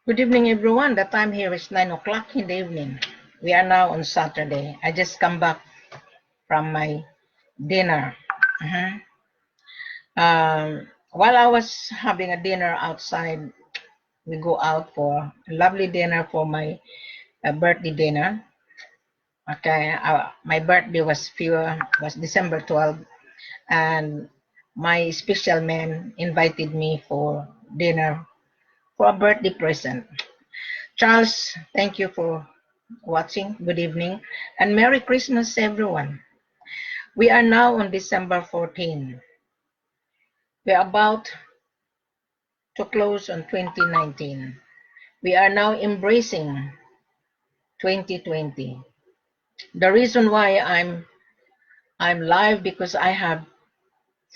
Good evening, everyone. The time here is 9 o'clock in the evening. We are now on Saturday. I just come back from my dinner. While I was having a dinner outside, we go out for a lovely dinner for my birthday dinner. Okay, my birthday was December 12th, and my special man invited me for dinner for a birthday present. Charles, thank you for watching. Good evening and Merry Christmas, everyone. We are now on December 14. We are about to close on 2019. We are now embracing 2020. The reason why I'm live because I have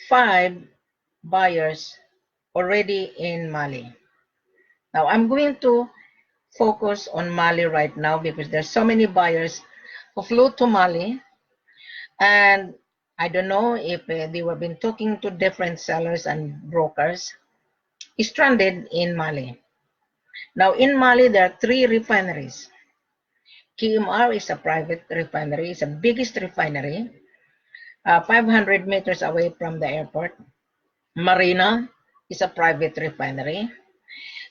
5 buyers already in Mali. Now I'm going to focus on Mali right now because there's so many buyers who flew to Mali, and I don't know if they were been talking to different sellers and brokers stranded in Mali. Now in Mali there are 3 refineries. KMR is a private refinery, it's the biggest refinery, 500 meters away from the airport. Marina is a private refinery.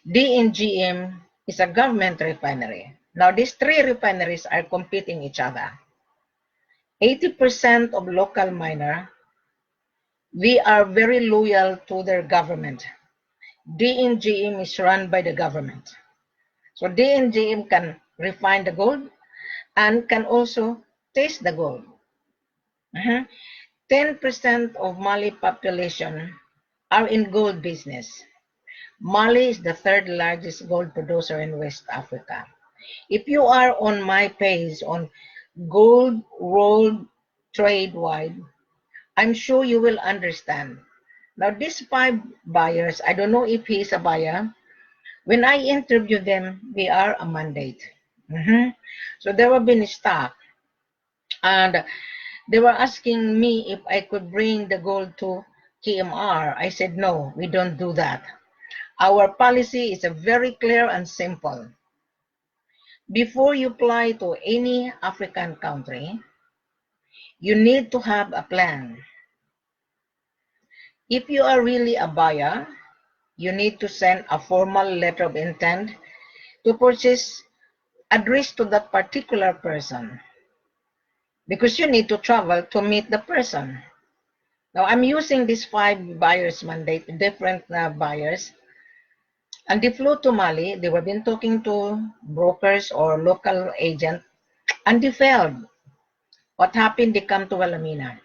DNGM is a government refinery. Now these 3 refineries are competing each other. 80% of local miner, we are very loyal to their government. DNGM is run by the government. So DNGM can refine the gold and can also taste the gold. 10% of Mali population are in gold business. Mali is the 3rd largest gold producer in West Africa. If you are on my page on Gold World Trade Wide, I'm sure you will understand. Now these 5 buyers, I don't know if he is a buyer. When I interview them, they are a mandate. So they were being stock, and they were asking me if I could bring the gold to KMR. I said, no, we don't do that. Our policy is very clear and simple. Before you fly to any African country, you need to have a plan. If you are really a buyer, you need to send a formal letter of intent to purchase addressed to that particular person, because you need to travel to meet the person. Now I'm using these 5 buyers mandate, different buyers, and they flew to Mali. They were been talking to brokers or local agent, and they failed. What happened? They come to Wilhelmina.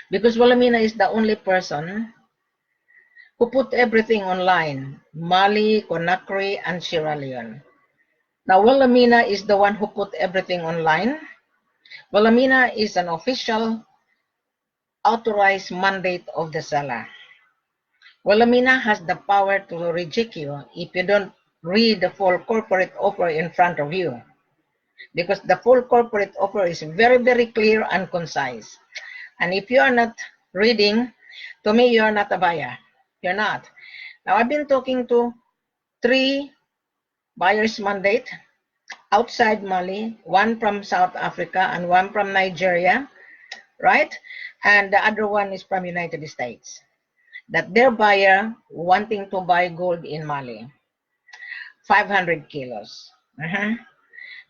Because Wilhelmina is the only person who put everything online. Mali, Conakry, and Sierra Leone. Now Wilhelmina is the one who put everything online. Wilhelmina is an official authorized mandate of the seller. Wilhelmina has the power to reject you if you don't read the full corporate offer in front of you, because the full corporate offer is very, very clear and concise. And if you are not reading, to me, you are not a buyer. You're not. Now, I've been talking to 3 buyers mandate outside Mali, 1 from South Africa and 1 from Nigeria, right? And the other one is from United States. That their buyer wanting to buy gold in Mali, 500 kilos.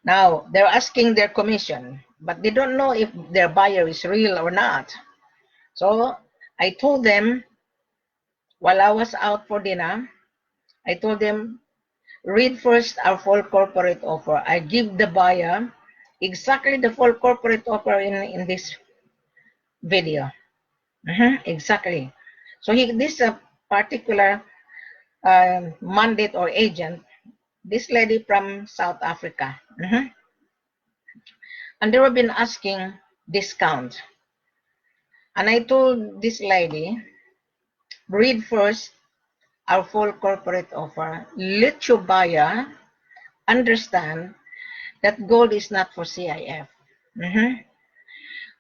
Now, they're asking their commission, but they don't know if their buyer is real or not. So I told them, while I was out for dinner, I told them, read first our full corporate offer. I give the buyer exactly the full corporate offer in this video. Exactly. So this particular mandate or agent, this lady from South Africa, and they were been asking discount. And I told this lady, read first our full corporate offer. Let your buyer understand that gold is not for C.I.F.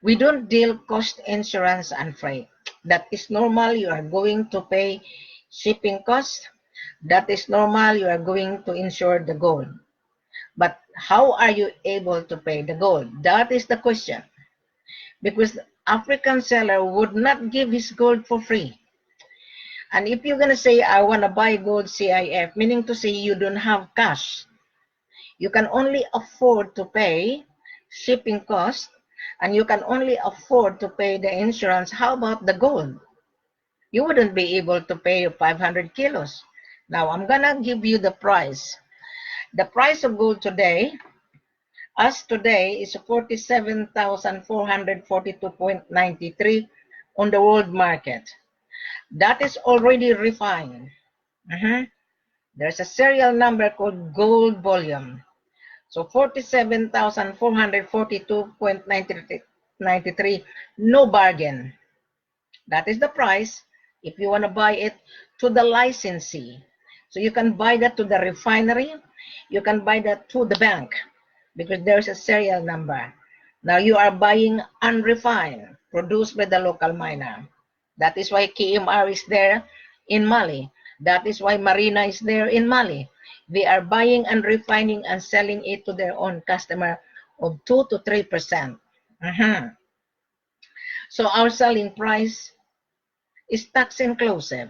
We don't deal cost, insurance, and freight. That is normal. You are going to pay shipping costs. That is normal. You are going to insure the gold. But how are you able to pay the gold? That is the question. Because the African seller would not give his gold for free. And if you're going to say, I want to buy gold C.I.F, meaning to say you don't have cash, you can only afford to pay shipping costs, and you can only afford to pay the insurance. How about the gold? You wouldn't be able to pay 500 kilos. Now, I'm going to give you the price. The price of gold today, as today, is 47,442.93 on the world market. That is already refined. There's a serial number called gold volume. So 47,442.93, no bargain. That is the price if you want to buy it to the licensee. So you can buy that to the refinery, you can buy that to the bank, because there's a serial number. Now you are buying unrefined, produced by the local miner. That is why KMR is there in Mali. That is why Marina is there in Mali. They are buying and refining and selling it to their own customer of 2 to 3%. So our selling price is tax inclusive,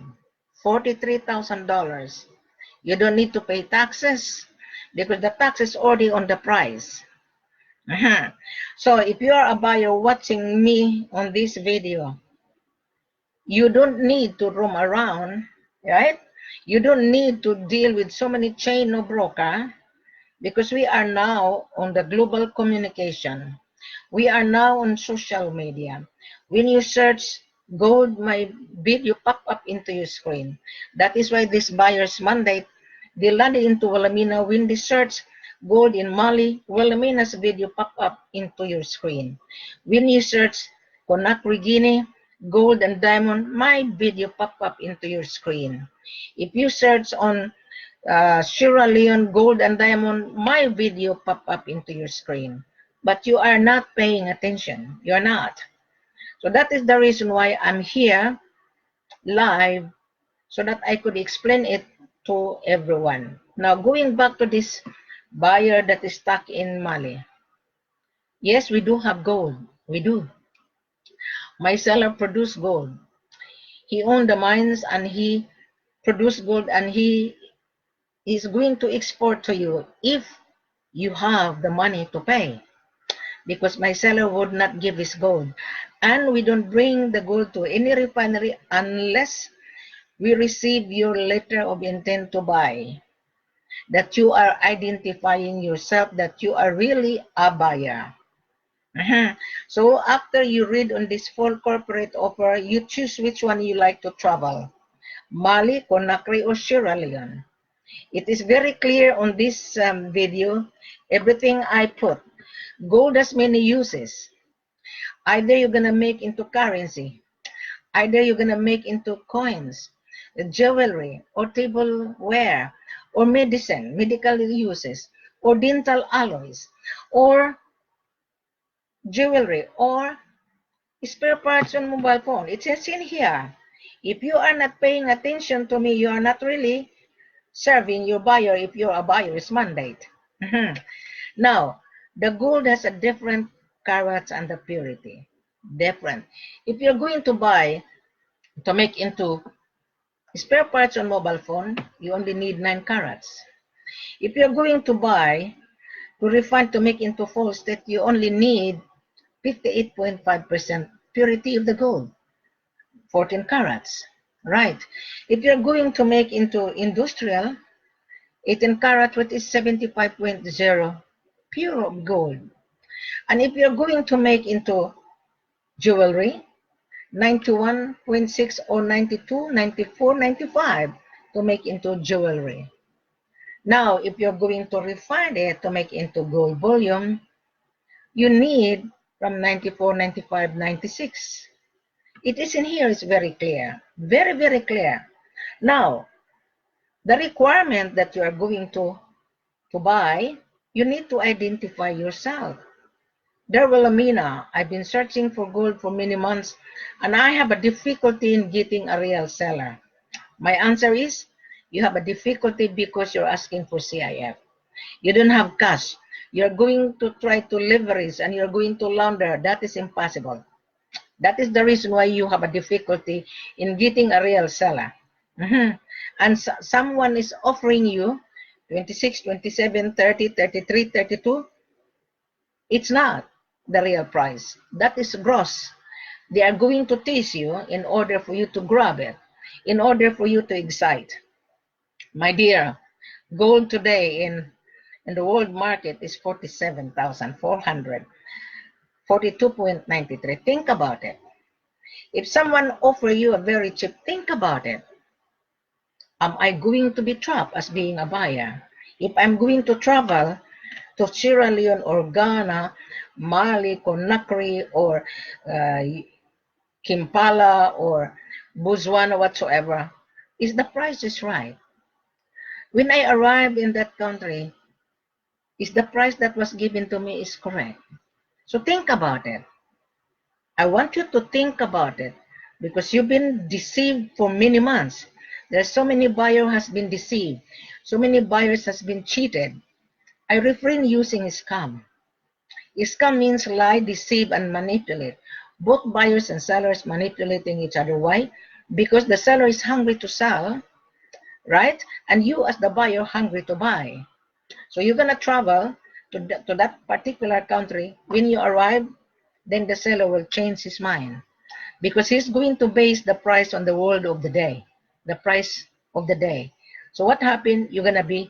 $43,000. You don't need to pay taxes because the tax is already on the price. So if you are a buyer watching me on this video, you don't need to roam around, right? You don't need to deal with so many chain or broker, because we are now on the global communication. We are now on social media. When you search gold, my video pop up into your screen. That is why this buyer's mandate, they landed into Wilhelmina. When they search gold in Mali, Wilhelmina's video pop up into your screen. When you search Conakry, Guinea, gold and diamond, my video pop up into your screen. If you search on Sierra Leone, gold and diamond, my video pop up into your screen. But you are not paying attention. You're not. So that is the reason why I'm here live, so that I could explain it to everyone. Now, going back to this buyer that is stuck in Mali. Yes, we do have gold. We do. My seller produced gold. He owned the mines and he produced gold, and he is going to export to you if you have the money to pay, because my seller would not give his gold, and we don't bring the gold to any refinery unless we receive your letter of intent to buy, that you are identifying yourself that you are really a buyer. So after you read on this full corporate offer, you choose which one you like to travel, Mali, Conakry, or Sierra Leone. It is very clear on this video, everything I put. Gold has many uses. Either you're going to make into currency, either you're going to make into coins, jewelry, or tableware, or medicine, medical uses, or dental alloys, or jewelry, or spare parts on mobile phone. It says in here. If you are not paying attention to me, you are not really serving your buyer if you're a buyer's mandate. Now, the gold has a different carats and the purity. Different. If you're going to buy to make into spare parts on mobile phone, you only need 9 carats. If you're going to buy to refine to make into false state, you only need 58.5% purity of the gold, 14 carats. Right. If you're going to make into industrial, 18 karat, which is 75.0 pure gold. And if you're going to make into jewelry, 91.6 or 92, 94, 95 to make into jewelry. Now, if you're going to refine it to make into gold volume, you need from 94, 95, 96. It is in here, it's very clear. Very, very clear. Now, the requirement that you are going to buy, you need to identify yourself. There, Wilhelmina, I've been searching for gold for many months, and I have a difficulty in getting a real seller. My answer is, You have a difficulty because you're asking for C.I.F. You don't have cash. You're going to try to leverage and you're going to launder. That is impossible. That is the reason why you have a difficulty in getting a real seller. And someone is offering you 26, 27, 30, 33, 32. It's not the real price. That is gross. They are going to tease you in order for you to grab it, in order for you to excite. My dear, gold today in the world market is 47,400, 42.93. Think about it. If someone offer you a very cheap, think about it. Am I going to be trapped as being a buyer? If I'm going to travel to Sierra Leone or Ghana, Mali, Conakry, or Kimpala or Botswana, whatsoever, is the price is right? When I arrive in that country, is the price that was given to me is correct? So think about it. I want you to think about it because you've been deceived for many months. There's so many buyers has been deceived. So many buyers has been cheated. I refrain using scam. Scam means lie, deceive, and manipulate. Both buyers and sellers manipulating each other. Why? Because the seller is hungry to sell, right? And you as the buyer hungry to buy. So you're going to travel to that particular country. When you arrive, then the seller will change his mind because he's going to base the price on the word of the day, the price of the day. So what happened? You're going to be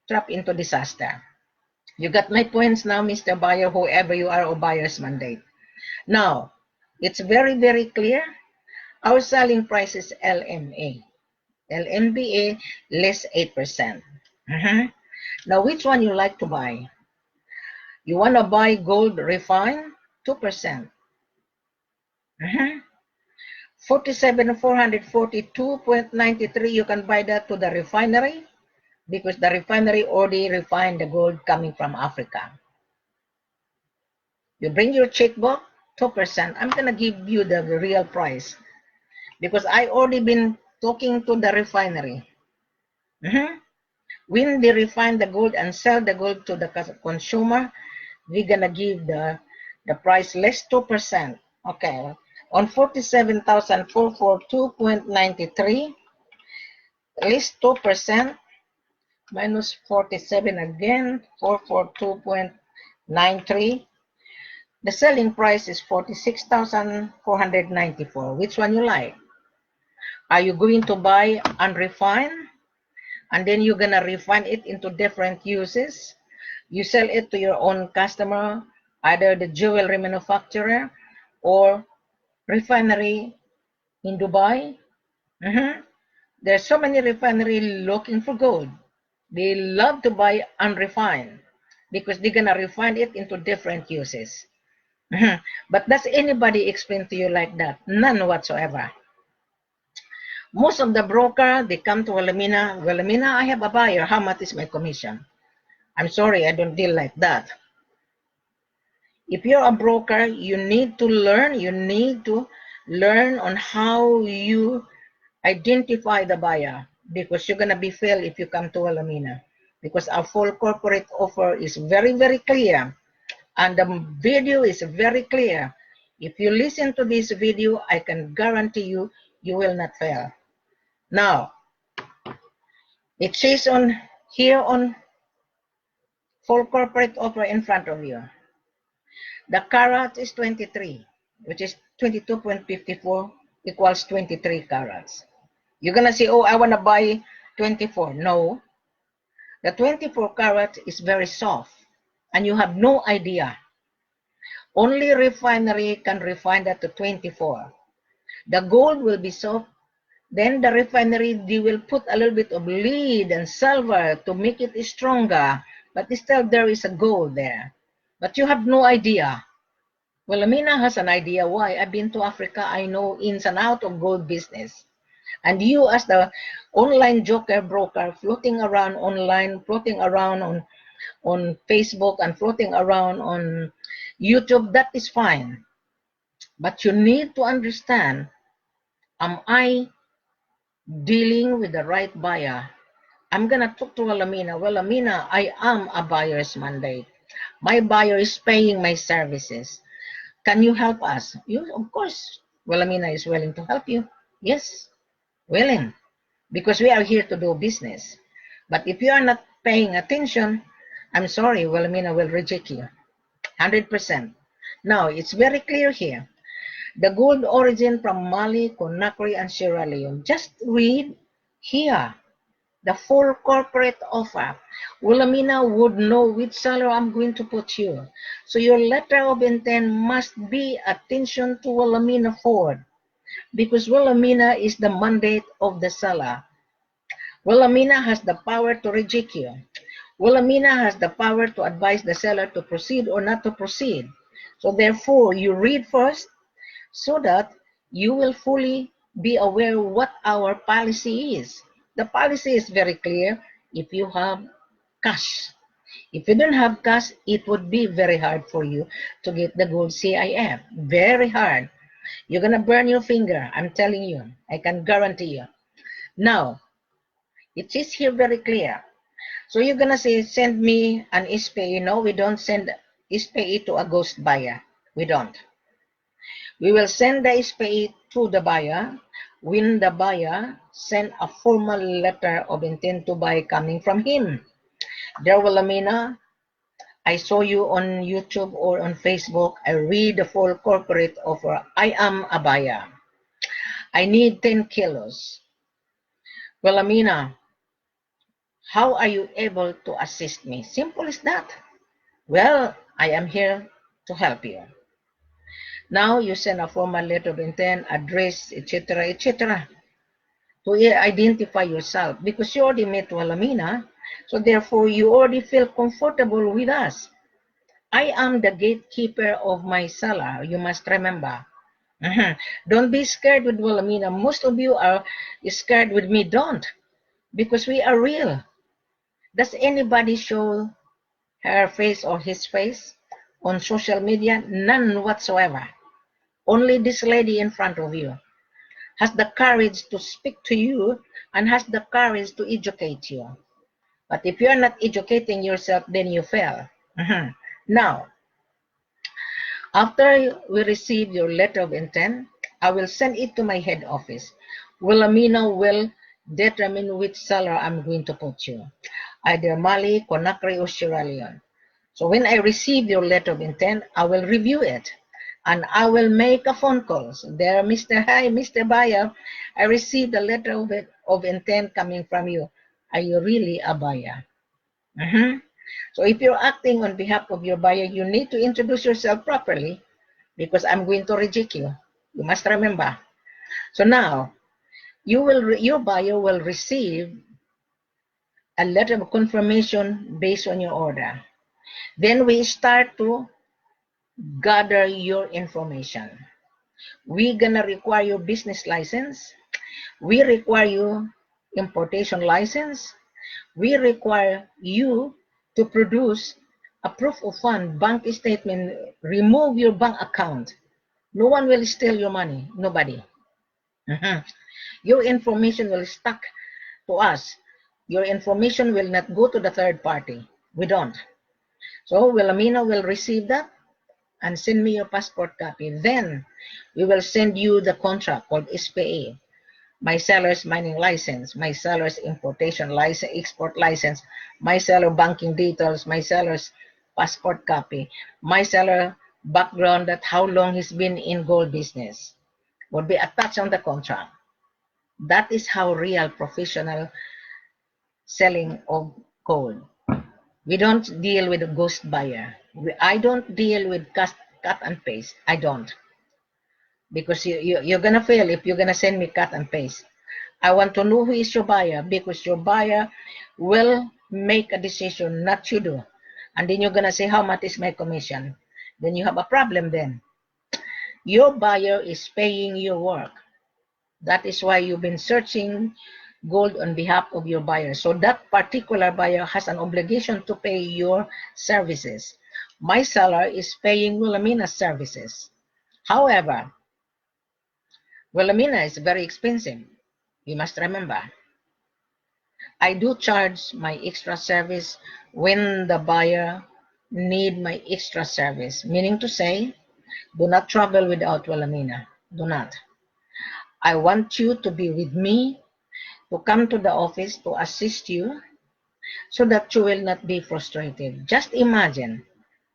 trapped into disaster. You got my points now, Mr. Buyer, whoever you are, or buyer's mandate. Now, it's very, very clear. Our selling price is LMA. LMBA, less 8%. Now, which one you like to buy? You want to buy gold refined? 2%. 47,442.93, you can buy that to the refinery because the refinery already refined the gold coming from Africa. You bring your checkbook, 2%. I'm going to give you the real price because I already been talking to the refinery. When they refine the gold and sell the gold to the consumer, we're going to give the price less 2%. Okay. On 47,442.93, less 2%, minus 47 again, 442.93. The selling price is 46,494. Which one you like? Are you going to buy unrefined? And then you're going to refine it into different uses. You sell it to your own customer, either the jewelry manufacturer or refinery in Dubai. There's so many refinery looking for gold. They love to buy unrefined because they're going to refine it into different uses. But does anybody explain to you like that? None whatsoever. Most of the broker, they come to Wilhelmina. Wilhelmina, I have a buyer. How much is my commission? I'm sorry, I don't deal like that. If you're a broker, you need to learn. You need to learn on how you identify the buyer because you're going to be failed if you come to Wilhelmina because our full corporate offer is very, very clear. And the video is very clear. If you listen to this video, I can guarantee you, you will not fail. Now, it says on here on full corporate offer in front of you. The carats is 23, which is 22.54 equals 23 carats. You're going to say, oh, I want to buy 24. No. The 24 carat is very soft, and you have no idea. Only refinery can refine that to 24. The gold will be soft. Then the refinery, they will put a little bit of lead and silver to make it stronger. But still there is a gold there. But you have no idea. Well, Amina has an idea why. I've been to Africa. I know ins and out of gold business. And you as the online joker broker floating around online, floating around on Facebook and floating around on YouTube, that is fine. But you need to understand, am I dealing with the right buyer? I'm gonna talk to Wilhelmina. Wilhelmina, I am a buyer's mandate. My buyer is paying my services. Can you help us? You, of course. Wilhelmina is willing to help you. Yes, willing. Because we are here to do business. But if you are not paying attention, I'm sorry, Wilhelmina will reject you. 100%. Now, it's very clear here. The gold origin from Mali, Conakry, and Sierra Leone. Just read here. The full corporate offer. Wilhelmina would know which seller I'm going to put you. So your letter of intent must be attention to Wilhelmina Ford, because Wilhelmina is the mandate of the seller. Wilhelmina has the power to reject you. Wilhelmina has the power to advise the seller to proceed or not to proceed. So therefore, you read first so that you will fully be aware what our policy is. The policy is very clear. If you have cash, if you don't have cash, it would be very hard for you to get the gold C.I.F. Very hard. You're gonna burn your finger. I'm telling you. I can guarantee you. Now, it is here very clear. So you're gonna say, send me an SPE. No, we don't send SPE to a ghost buyer. We don't. We will send the SPE to the buyer when the buyer send a formal letter of intent to buy coming from him. Dear Wilhelmina, I saw you on YouTube or on Facebook. I read the full corporate offer. I am a buyer. I need 10 kilos. Wilhelmina, how are you able to assist me? Simple as that. Well, I am here to help you. Now you send a formal letter of intent, address, etc., etc., to identify yourself, because you already met Wilhelmina, so therefore you already feel comfortable with us. I am the gatekeeper of my seller, you must remember. Don't be scared with Wilhelmina. Most of you are scared with me. Don't, because we are real. Does anybody show her face or his face on social media? None whatsoever. Only this lady in front of you has the courage to speak to you and has the courage to educate you. But if you're not educating yourself, then you fail. Now, after we receive your letter of intent, I will send it to my head office. Wilhelmina will determine which seller I'm going to put you, either Mali, Conakry, or Sierra Leone. So when I receive your letter of intent, I will review it. And I will make a phone call. So there, Hi, Mr. Buyer, I received a letter of intent coming from you. Are you really a buyer? So if you're acting on behalf of your buyer, you need to introduce yourself properly, because I'm going to reject you. You must remember. So now, your buyer will receive a letter of confirmation based on your order. Then we start to gather your information. We're gonna require your business license. We require your importation license. We require you to produce a proof of fund, bank statement. Remove your bank account. No one will steal your money. Nobody. Your information will stuck to us. Your information will not go to the third party. We don't. So Wilhelmina will receive that and send me your passport copy. Then we will send you the contract called SPA, my seller's mining license, my seller's importation license, export license, my seller banking details, my seller's passport copy, my seller background, that how long he's been in gold business will be attached on the contract. That is how real professional selling of gold. We don't deal with a ghost buyer. I don't deal with cut and paste. I don't. Because you're going to fail if you're going to send me cut and paste. I want to know who is your buyer, because your buyer will make a decision, not you do. And then you're going to say, how much is my commission? Then you have a problem then. Your buyer is paying your work. That is why you've been searching gold on behalf of your buyer. So that particular buyer has an obligation to pay your services. My seller is paying Wilhelmina's services. However, Wilhelmina is very expensive. You must remember. I do charge my extra service when the buyer need my extra service, meaning to say, do not travel without Wilhelmina. Do not. I want you to be with me, to come to the office to assist you so that you will not be frustrated. Just imagine,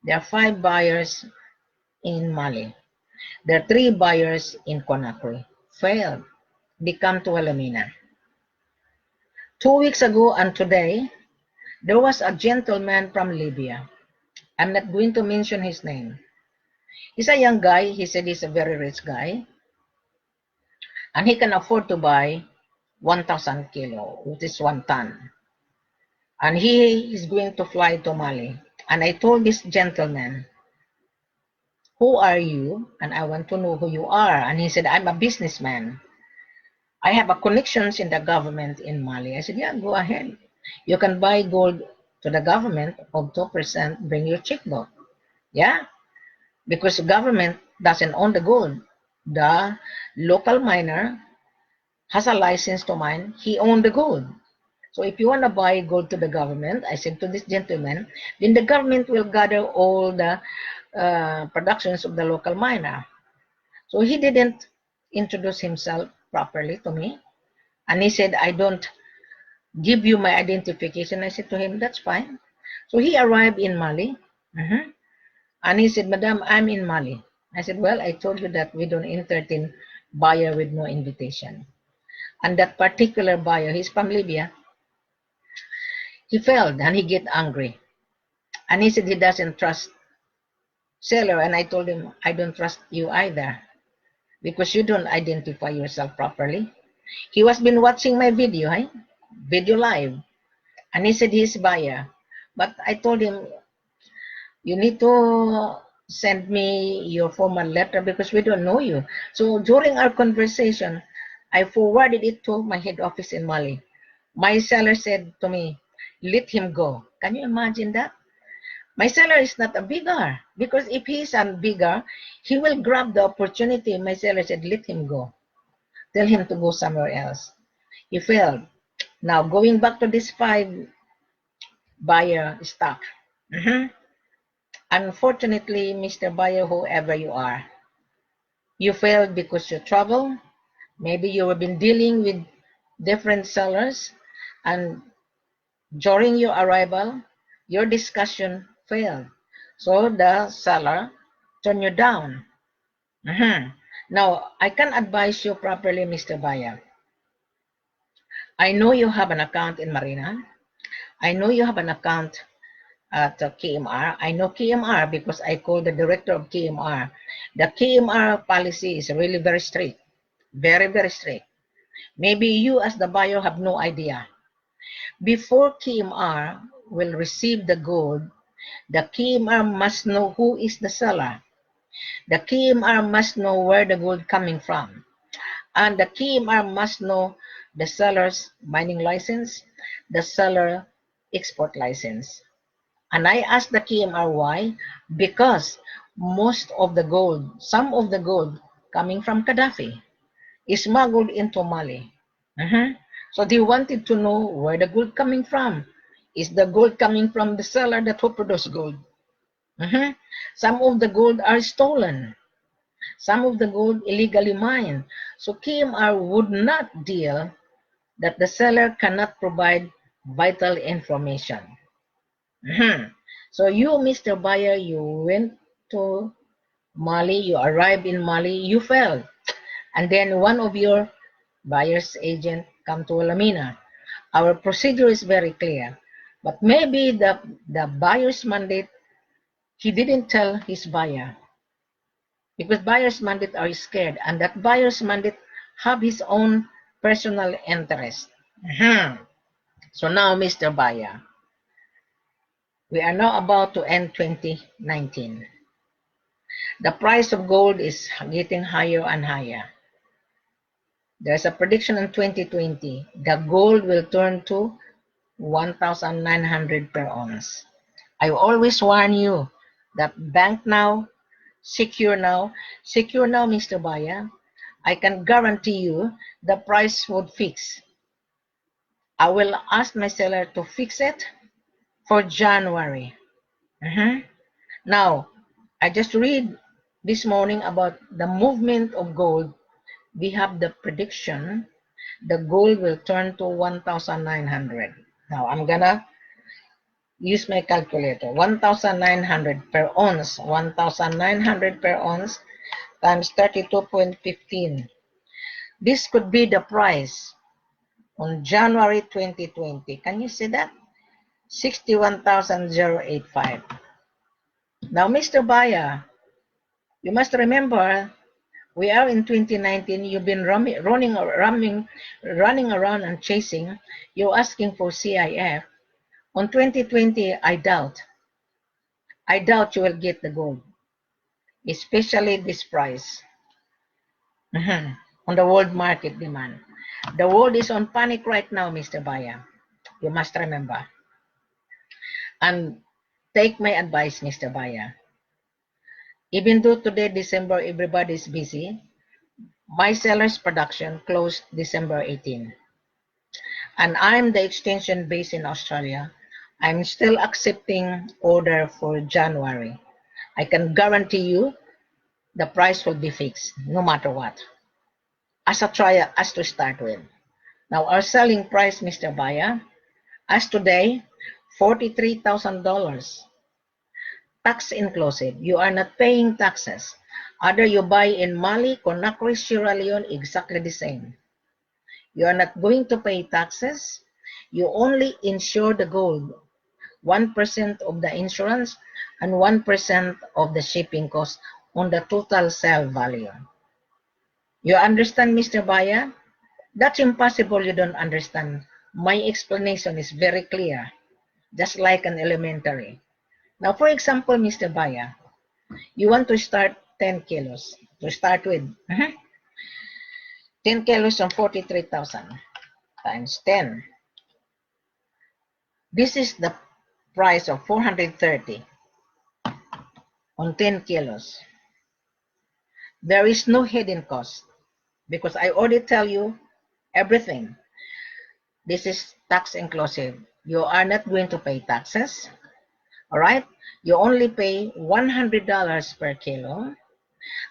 there are 5 buyers in Mali. There are 3 buyers in Conakry. Failed. They come to Wilhelmina. 2 weeks ago and today, there was a gentleman from Libya. I'm not going to mention his name. He's a young guy. He said he's a very rich guy. And he can afford to buy 1,000 kilo, which is 1 ton. And he is going to fly to Mali. And I told this gentleman, who are you? And I want to know who you are. And he said, I'm a businessman. I have a connections in the government in Mali. I said, yeah, go ahead. You can buy gold to the government of 2%, bring your checkbook. Yeah, because the government doesn't own the gold. The local miner has a license to mine. He owned the gold. So if you want to buy gold to the government, I said to this gentleman, then the government will gather all the productions of the local miner. So he didn't introduce himself properly to me. And he said, I don't give you my identification. I said to him, that's fine. So he arrived in Mali. And he said, Madam, I'm in Mali. I said, well, I told you that we don't entertain buyer with no invitation. And that particular buyer, he's from Libya, he failed and he get angry. And he said he doesn't trust seller. And I told him, I don't trust you either because you don't identify yourself properly. He was been watching my video, video live. And he said he's buyer. But I told him, you need to send me your formal letter because we don't know you. So during our conversation, I forwarded it to my head office in Mali. My seller said to me, let him go. Can you imagine that? My seller is not a bigger because if he's a bigger, he will grab the opportunity. My seller said, let him go. Tell him to go somewhere else. He failed. Now going back to this 5 buyer stock. Unfortunately, Mr. Buyer, whoever you are, you failed because you travel. Maybe you have been dealing with different sellers, and during your arrival, your discussion failed. So the seller turned you down. Now, I can advise you properly, Mr. Buyer. I know you have an account in Marina. I know you have an account at KMR. I know KMR because I called the director of KMR. The KMR policy is really very strict, very, very strict. Maybe you as the buyer have no idea. Before KMR will receive the gold, the KMR must know who is the seller. The KMR must know where the gold coming from. And the KMR must know the seller's mining license, the seller export license. And I asked the KMR why, because most of the gold, some of the gold coming from Gaddafi is smuggled into Mali. So they wanted to know where the gold coming from. Is the gold coming from the seller that who produced gold? Some of the gold are stolen. Some of the gold illegally mined. So KMR would not deal that the seller cannot provide vital information. So you, Mr. Buyer, you went to Mali, you arrived in Mali, you failed. And then one of your buyer's agent come to Lamina. Our procedure is very clear. But maybe the buyer's mandate, he didn't tell his buyer. Because buyer's mandate are scared. And that buyer's mandate have his own personal interest. So now, Mr. Buyer, we are now about to end 2019. The price of gold is getting higher and higher. There's a prediction in 2020. The gold will turn to 1,900 per ounce. I always warn you that bank now, secure now, Mr. Buyer. I can guarantee you the price would fix. I will ask my seller to fix it for January. Now, I just read this morning about the movement of gold. We have the prediction the gold will turn to 1,900. Now, I'm gonna use my calculator. 1,900 per ounce. 1,900 per ounce times 32.15. This could be the price on January 2020. Can you see that? 61,085. Now, Mr. Buyer, you must remember we are in 2019. You've been running around and chasing. You're asking for C.I.F. On 2020, I doubt you will get the gold, especially this price on the world market demand. The world is on panic right now, Mr. Buyer. You must remember. And take my advice, Mr. Buyer. Even though today, December, everybody is busy, my seller's production closed December 18. And I'm the extension based in Australia. I'm still accepting order for January. I can guarantee you the price will be fixed no matter what. As a trial, as to start with. Now, our selling price, Mr. Buyer, as today, $43,000. Tax inclusive. You are not paying taxes. Either you buy in Mali, Conakry, Sierra Leone, exactly the same. You are not going to pay taxes. You only insure the gold. 1% of the insurance and 1% of the shipping cost on the total sale value. You understand, Mr. Buyer? That's impossible you don't understand. My explanation is very clear, just like an elementary. Now, for example, Mr. Buyer, you want to start 10 kilos to start with. 10 kilos on 43,000 times 10. This is the price of 430 on 10 kilos. There is no hidden cost because I already tell you everything. This is tax inclusive. You are not going to pay taxes. All right? You only pay $100 per kilo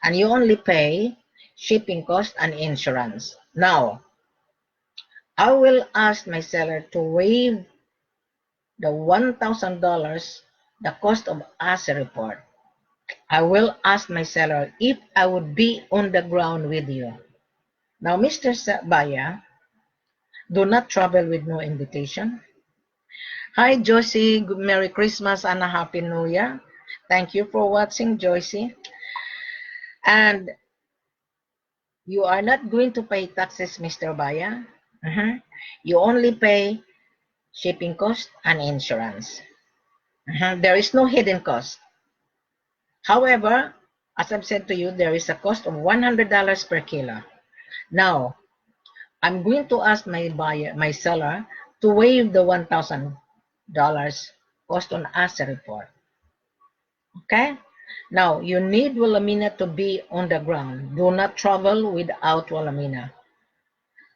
and you only pay shipping cost and insurance. Now, I will ask my seller to waive the $1,000, the cost of assay report. I will ask my seller if I would be on the ground with you. Now, Mr. Buyer, do not travel with no invitation. Hi, Joycey. Merry Christmas and a Happy New Year. Thank you for watching, Joycey. And you are not going to pay taxes, Mr. Buyer. You only pay shipping cost and insurance. There is no hidden cost. However, as I've said to you, there is a cost of $100 per kilo. Now, I'm going to ask my seller to waive the $1,000 cost on assay report. Okay? Now, you need Wilhelmina to be on the ground. Do not travel without Wilhelmina.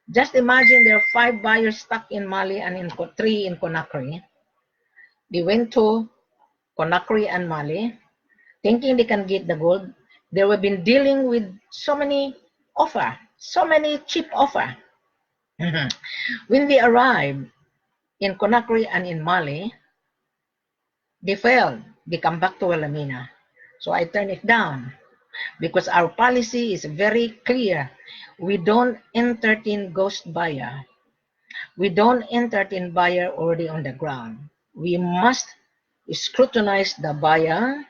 Just imagine there are 5 buyers stuck in Mali and 3 in Conakry. They went to Conakry and Mali, thinking they can get the gold. They have been dealing with so many offers, so many cheap offers. When they arrived in Conakry and in Mali, they failed. They come back to Wilhelmina. So I turned it down because our policy is very clear. We don't entertain ghost buyer. We don't entertain buyer already on the ground. We must scrutinize the buyer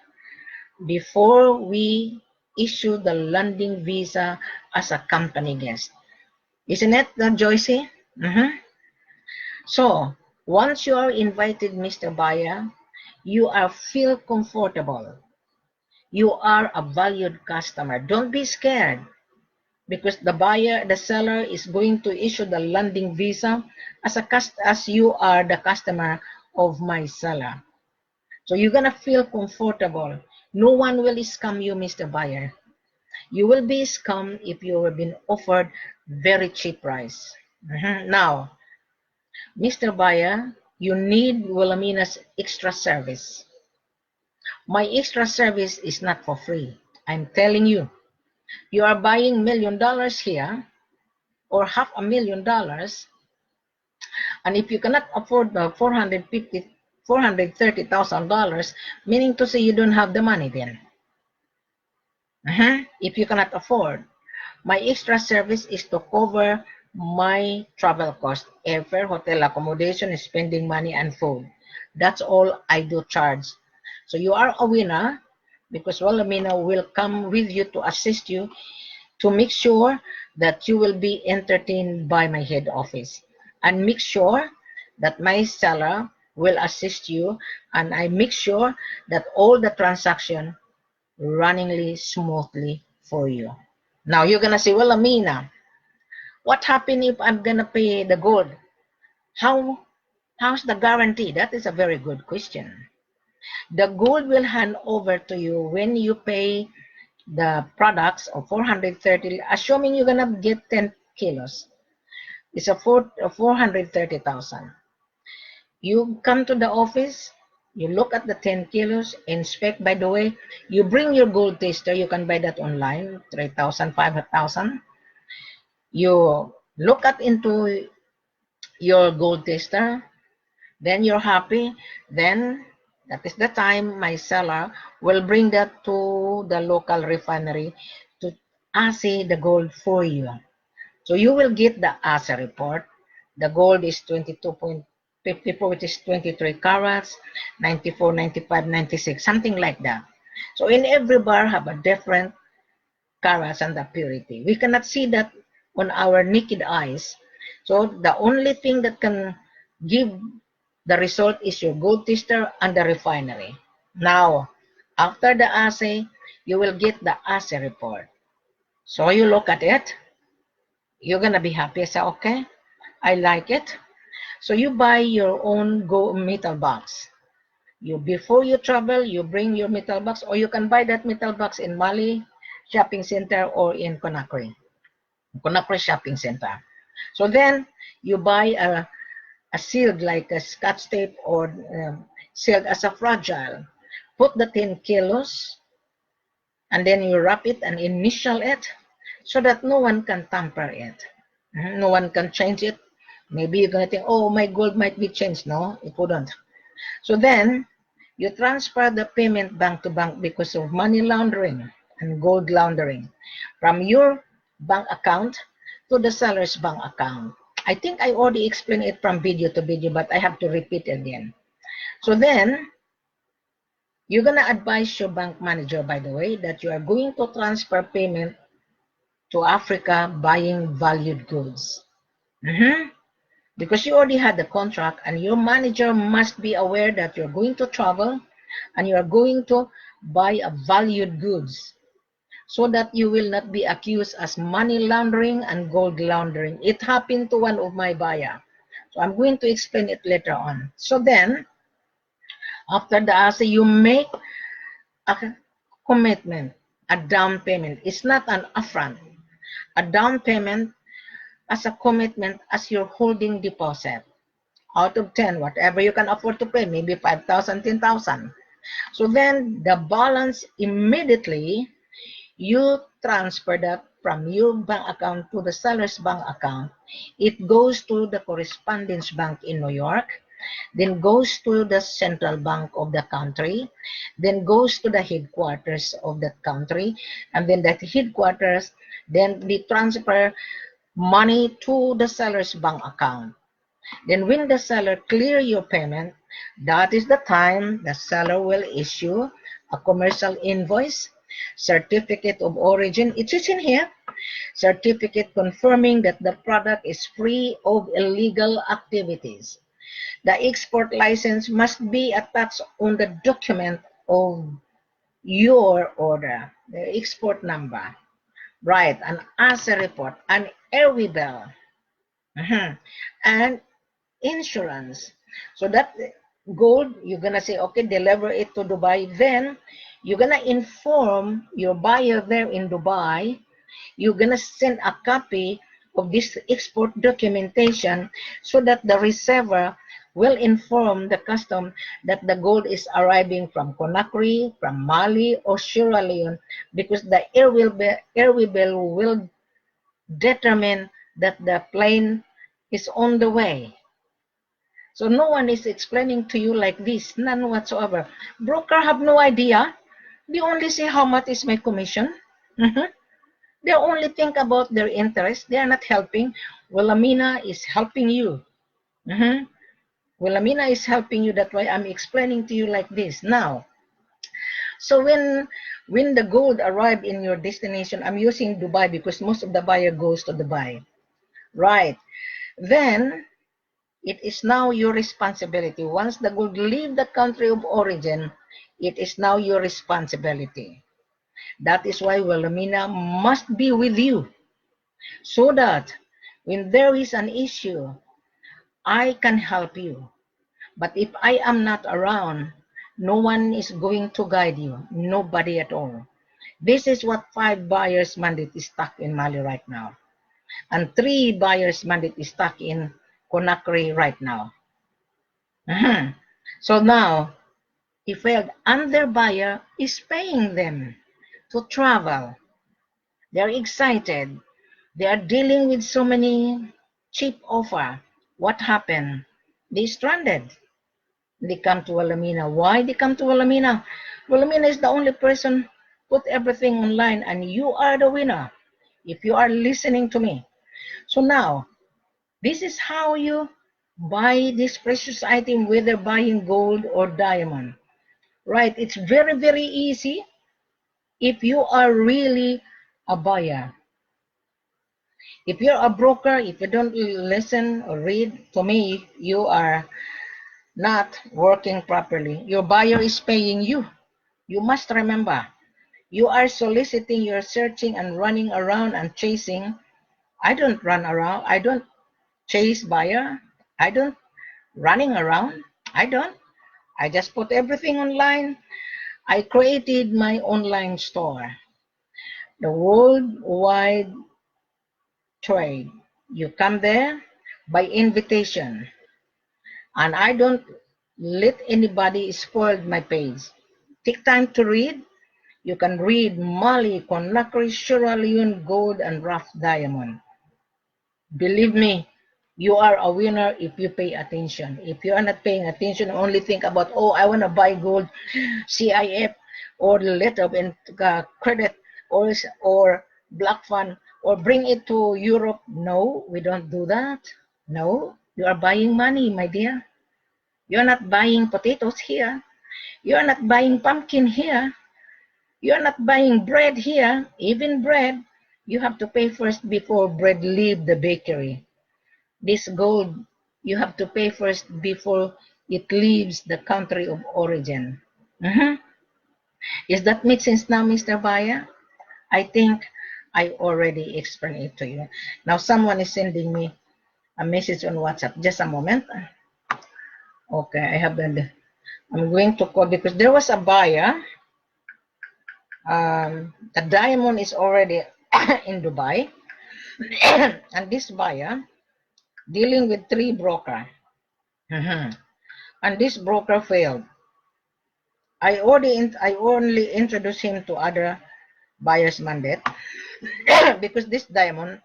before we issue the landing visa as a company guest. Isn't it, Joycey? So, once you are invited, Mr. Buyer, you are feel comfortable. You are a valued customer. Don't be scared because the seller is going to issue the landing visa as you are the customer of my seller. So you're going to feel comfortable. No one will scam you, Mr. Buyer. You will be scammed if you have been offered very cheap price. Now, Mr. Buyer, you need Willamina's extra service. My extra service is not for free. I'm telling you, you are buying $1,000,000 here or $500,000, and if you cannot afford the $430,000, meaning to say you don't have the money then. If you cannot afford, my extra service is to cover my travel cost, airfare, hotel accommodation, spending money, and food. That's all I do charge. So you are a winner because Wilhelmina will come with you to assist you to make sure that you will be entertained by my head office, and make sure that my seller will assist you, and I make sure that all the transaction runningly smoothly for you. Now you're gonna say, well, Amina, what happened if I'm gonna pay the gold? How's the guarantee? That is a very good question. The gold will hand over to you when you pay the products of 430, assuming you're gonna get 10 kilos. It's a 430,000. You come to the office, you look at the 10 kilos, inspect. By the way, you bring your gold taster. You can buy that online, 3,000, 5,000. You look at into your gold taster, then you're happy. Then that is the time my seller will bring that to the local refinery to assay the gold for you. So you will get the assay report. The gold is 22.54, which is 23 carats, 94, 95, 96, something like that. So in every bar have a different carats and the purity. We cannot see that on our naked eyes. So the only thing that can give the result is your gold tester and the refinery. Now, after the assay, you will get the assay report. So you look at it, you're gonna be happy. Say, okay, I like it. So you buy your own metal box. Before you travel, you bring your metal box, or you can buy that metal box in Mali Shopping Center or in Conakry Shopping Center. So then you buy a sealed like a scotch tape or sealed as a fragile. Put the 10 kilos and then you wrap it and initial it so that no one can tamper it. No one can change it. Maybe you're going to think, oh, my gold might be changed. No, it wouldn't. So then you transfer the payment bank to bank because of money laundering and gold laundering from your bank account to the seller's bank account. I think I already explained it from video to video, but I have to repeat again. So then you're going to advise your bank manager, by the way, that you are going to transfer payment to Africa buying valued goods. Because you already had the contract, and your manager must be aware that you're going to travel and you're going to buy a valued goods so that you will not be accused as money laundering and gold laundering. It happened to one of my buyer. So I'm going to explain it later on. So then, after the assay, you make a commitment, a down payment. It's not an upfront. A down payment as a commitment as your holding deposit. Out of 10, whatever you can afford to pay, maybe 5,000, 10,000. So then the balance immediately, you transfer that from your bank account to the seller's bank account. It goes to the correspondence bank in New York, then goes to the central bank of the country, then goes to the headquarters of that country, and then that headquarters, then they transfer money to the seller's bank account. Then when the seller clear your payment, that is the time the seller will issue a commercial invoice, certificate of origin. It is in here. Certificate confirming that the product is free of illegal activities. The export license must be attached on the document of your order, the export number. Right, an assay report, an airway bill, and insurance. So that gold, you're gonna say, okay, deliver it to Dubai. Then you're gonna inform your buyer there in Dubai. You're gonna send a copy of this export documentation so that the receiver will inform the custom that the gold is arriving from Conakry, from Mali, or Sierra Leone, because the airwheel will determine that the plane is on the way. So no one is explaining to you like this, none whatsoever. Broker have no idea. They only say how much is my commission. They only think about their interest. They are not helping. Wilhelmina is helping you. Wilhelmina is helping you. That's why I'm explaining to you like this. Now, so when the gold arrive in your destination, I'm using Dubai because most of the buyer goes to Dubai. Right. Then it is now your responsibility. Once the gold leave the country of origin, it is now your responsibility. That is why Wilhelmina must be with you, so that when there is an issue, I can help you. But if I am not around, no one is going to guide you. Nobody at all. This is what 5 buyers mandate is stuck in Mali right now. And 3 buyers mandate is stuck in Conakry right now. So now, if another buyer is paying them to travel, they're excited. They are dealing with so many cheap offer. What happened? They stranded. They come to Wilhelmina. Why they come to Wilhelmina? Wilhelmina is the only person put everything online, and you are the winner if you are listening to me. So now, this is how you buy this precious item, whether buying gold or diamond. Right? It's very, very easy if you are really a buyer. If you're a broker, if you don't listen or read, to me, you are not working properly. Your buyer is paying you. You must remember, you are soliciting, you're searching and running around and chasing. I don't run around. I don't chase buyer. I don't running around. I don't. I just put everything online. I created my online store, the worldwide trade. You come there by invitation, and I don't let anybody spoil my page. Take time to read. You can read Mali, Conakry, Sierra Leone, gold, and rough diamond. Believe me, you are a winner if you pay attention. If you are not paying attention, only think about, oh, I want to buy gold, C.I.F, or letter of credit, or black fund, or bring it to Europe. No, we don't do that. No, you are buying money, my dear. You're not buying potatoes here. You're not buying pumpkin here. You're not buying bread here. Even bread, you have to pay first before bread leave the bakery. This gold, you have to pay first before it leaves the country of origin. Is that make sense now, Mr. Buyer? I think I already explained it to you. Now someone is sending me a message on WhatsApp. Just a moment. Okay, I'm going to call because there was a buyer. The diamond is already in Dubai. And this buyer dealing with 3 broker. And this broker failed. I only introduced him to other buyers mandate because this diamond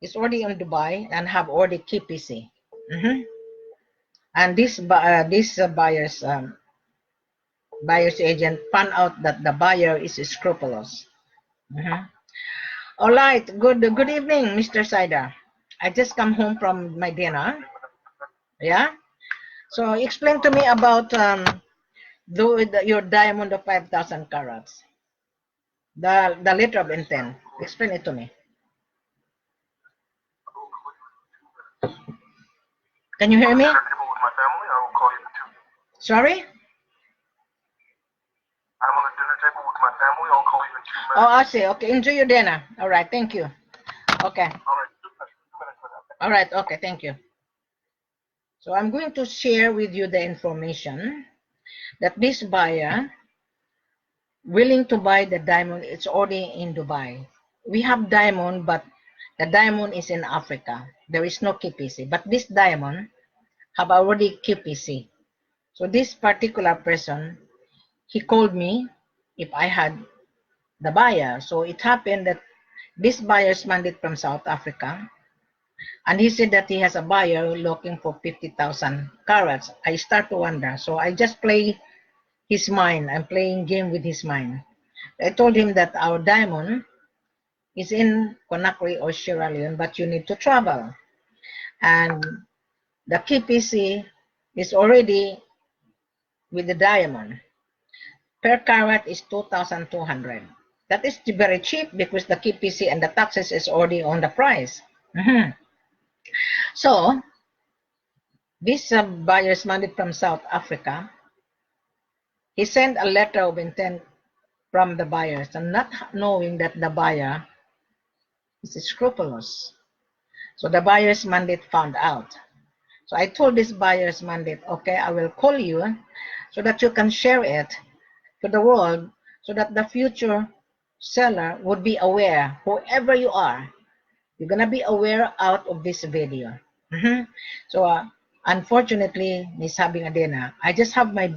is already in Dubai and have already KPC. And this buyer's agent found out that the buyer is scrupulous. All right, good evening, Mr. Saida. I just come home from my dinner. Yeah. So explain to me about your diamond of 5,000 carats. The letter of intent. Explain it to me. Can you hear me? Sorry? I'm on the dinner table with my family. I'll call you in 2 minutes. Oh, I see. Okay, enjoy your dinner. All right, thank you. Okay. All right, 2 minutes for that. All right, okay, thank you. So I'm going to share with you the information that this buyer willing to buy the diamond, it's already in Dubai. We have diamond, but The diamond is in Africa. There is no KPC, but this diamond have already KPC. So this particular person, he called me if I had the buyer. So it happened that this buyer's mandate from South Africa, and he said that he has a buyer looking for 50,000 carats. I start to wonder. So I just play his mind. I'm playing game with his mind. I told him that our diamond is in Conakry or Sierra Leone, but you need to travel. And the KPC is already with the diamond. Per carat is 2,200. That is very cheap because the KPC and the taxes is already on the price. So, this buyer's mandate from South Africa, he sent a letter of intent from the buyers and not knowing that the buyer is scrupulous. So the buyer's mandate found out. So I told this buyer's mandate, okay, I will call you so that you can share it to the world so that the future seller would be aware, whoever you are, you're going to be aware out of this video. So unfortunately, Miss having a dinner. I just have my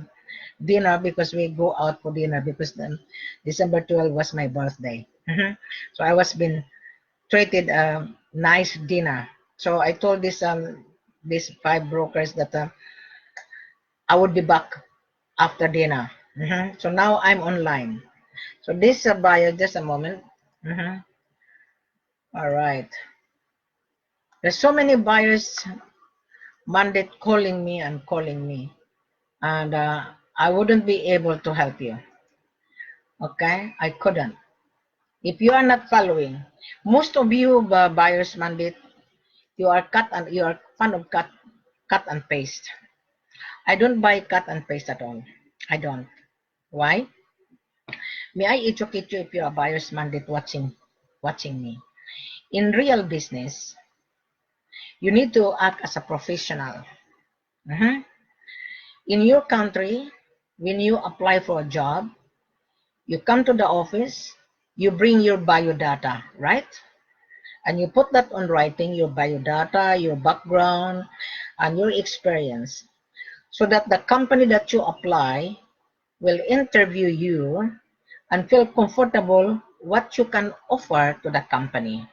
dinner because we go out for dinner because then December 12 was my birthday. So I was being treated a nice dinner. So I told these 5 brokers that I would be back after dinner. So now I'm online. So this buyer, just a moment. All right. There's so many buyers mandate calling me and calling me, and I wouldn't be able to help you. Okay, I couldn't. If you are not following, most of you buyers mandate, you are fan of cut and paste. I don't buy cut and paste at all. I don't. Why? May I educate you if you are buyer's mandate watching me? In real business, you need to act as a professional. In your country, when you apply for a job, you come to the office, you bring your biodata, right? And you put that on writing, your biodata, your background, and your experience, so that the company that you apply will interview you and feel comfortable what you can offer to the company.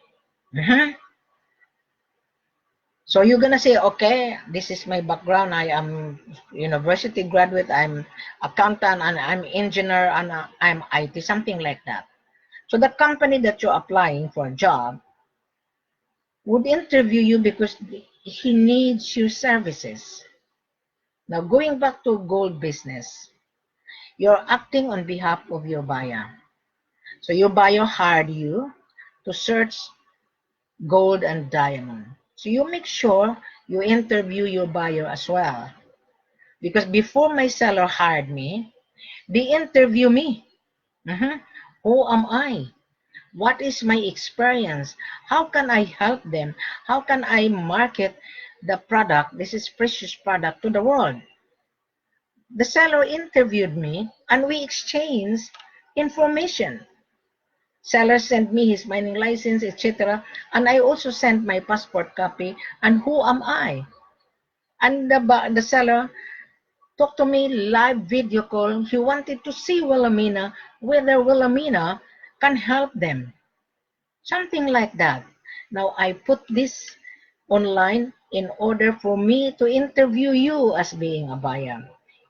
So you're gonna say, okay, this is my background. I am university graduate. I'm accountant and I'm engineer and I'm IT, something like that. So the company that you're applying for a job would interview you because he needs your services. Now going back to gold business, you're acting on behalf of your buyer. So your buyer hired you to search gold and diamond. So you make sure you interview your buyer as well. Because before my seller hired me, they interview me. Who am I? What is my experience? How can I help them? How can I market the product, this is precious product, to the world? The seller interviewed me and we exchanged information. Seller sent me his mining license, etc. And I also sent my passport copy. And who am I? And the seller talked to me live video call. He wanted to see Wilhelmina, whether Wilhelmina can help them. Something like that. Now I put this online in order for me to interview you as being a buyer.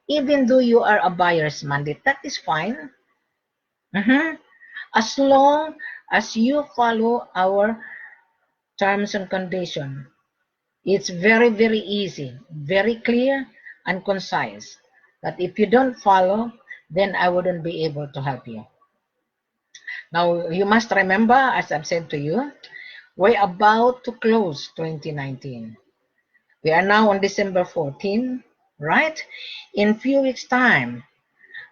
Even though you are a buyer's mandate, that is fine. As long as you follow our terms and conditions. It's very, very easy, very clear and concise. That if you don't follow, then I wouldn't be able to help you. Now, you must remember, as I've said to you, we're about to close 2019. We are now on December 14, right? In few weeks' time.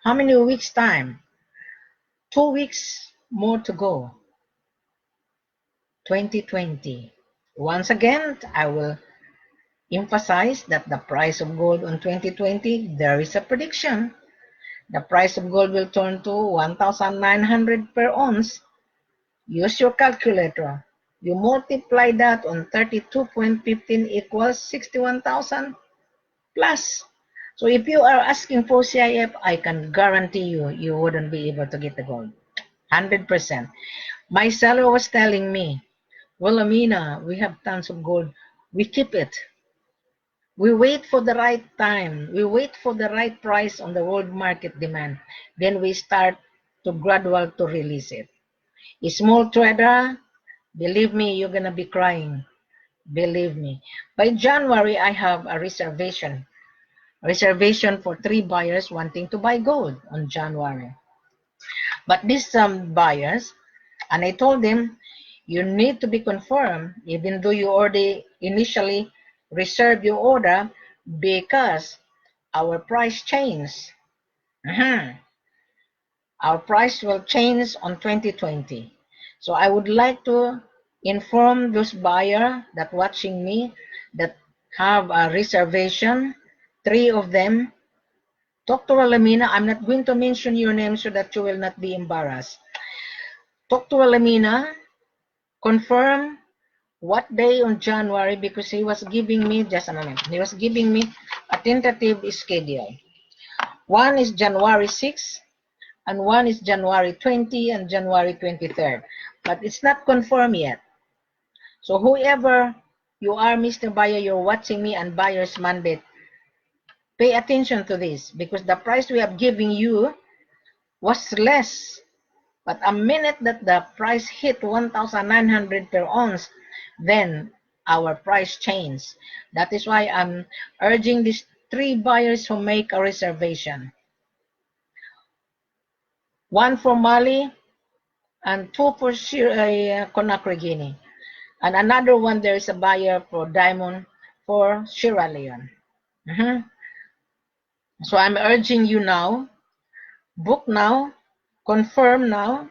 How many weeks' time? 2 weeks more to go. 2020. Once again, I will emphasize that the price of gold on 2020, there is a prediction. The price of gold will turn to 1,900 per ounce. Use your calculator. You multiply that on 32.15 equals 61,000 plus. So if you are asking for C.I.F, I can guarantee you, you wouldn't be able to get the gold. 100%. My seller was telling me, well, Amina, we have tons of gold. We keep it. We wait for the right time. We wait for the right price on the world market demand. Then we start to gradual to release it. A small trader, believe me, you're going to be crying. Believe me. By January, I have a reservation. Reservation for 3 buyers wanting to buy gold on January. But these buyers, and I told them, you need to be confirmed, even though you already initially reserved your order, because our price changed. Our price will change on 2020. So I would like to inform those buyers that watching me that have a reservation, 3 of them. Talk to Alamina. I'm not going to mention your name so that you will not be embarrassed. Talk to Alamina, confirm what day on January, because he was giving me, just a moment, he was giving me a tentative schedule. One is January 6th, and one is January 20 and January 23rd. But it's not confirmed yet. So whoever you are, Mr. Buyer, you're watching me and buyer's mandate, pay attention to this, because the price we have given you was less. But a minute that the price hit 1,900 per ounce, then our price changed. That is why I'm urging these 3 buyers who make a reservation. 1 for Mali and 2 for Conakry, Guinea. And another one, there is a buyer for diamond for Sierra Leone. So I'm urging you now, book now, confirm now,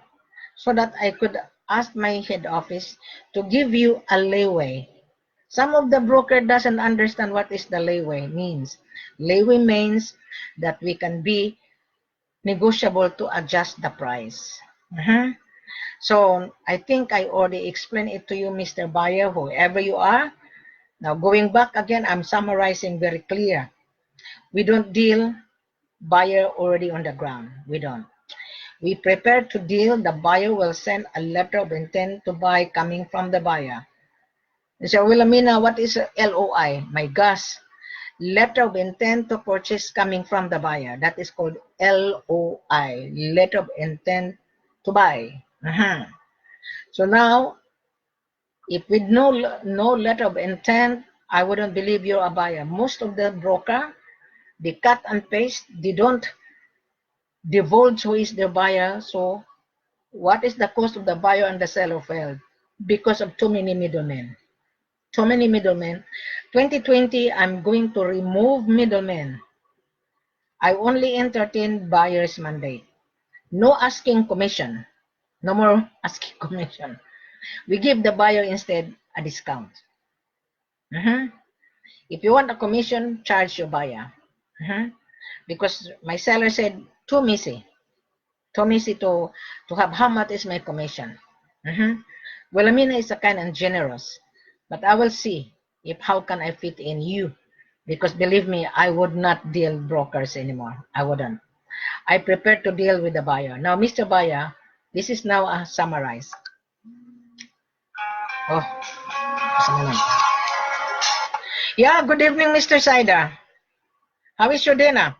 so that I could ask my head office to give you a leeway. Some of the broker doesn't understand what is the leeway means. Leeway means that we can be negotiable to adjust the price. So I think I already explained it to you, Mr. Buyer, whoever you are. Now going back again, I'm summarizing very clear. We don't deal buyer already on the ground. We don't. We prepare to deal. The buyer will send a letter of intent to buy coming from the buyer. So, Wilhelmina, what is LOI? My gosh, letter of intent to purchase coming from the buyer. That is called LOI, letter of intent to buy. So now, if with no letter of intent, I wouldn't believe you're a buyer. Most of the broker, they cut and paste. They don't divulge who is their buyer. So what is the cost of the buyer and the seller failed? Because of too many middlemen. Too many middlemen. 2020, I'm going to remove middlemen. I only entertain buyer's mandate. No asking commission. No more asking commission. We give the buyer instead a discount. If you want a commission, charge your buyer. Because my seller said, too messy. Too messy to have how much is my commission. Well, Amina is a kind and generous. But I will see if how can I fit in you. Because believe me, I would not deal brokers anymore. I wouldn't. I prefer to deal with the buyer. Now, Mr. Buyer, this is now a summarize. Oh, yeah, good evening, Mr. Saida. How is your dinner?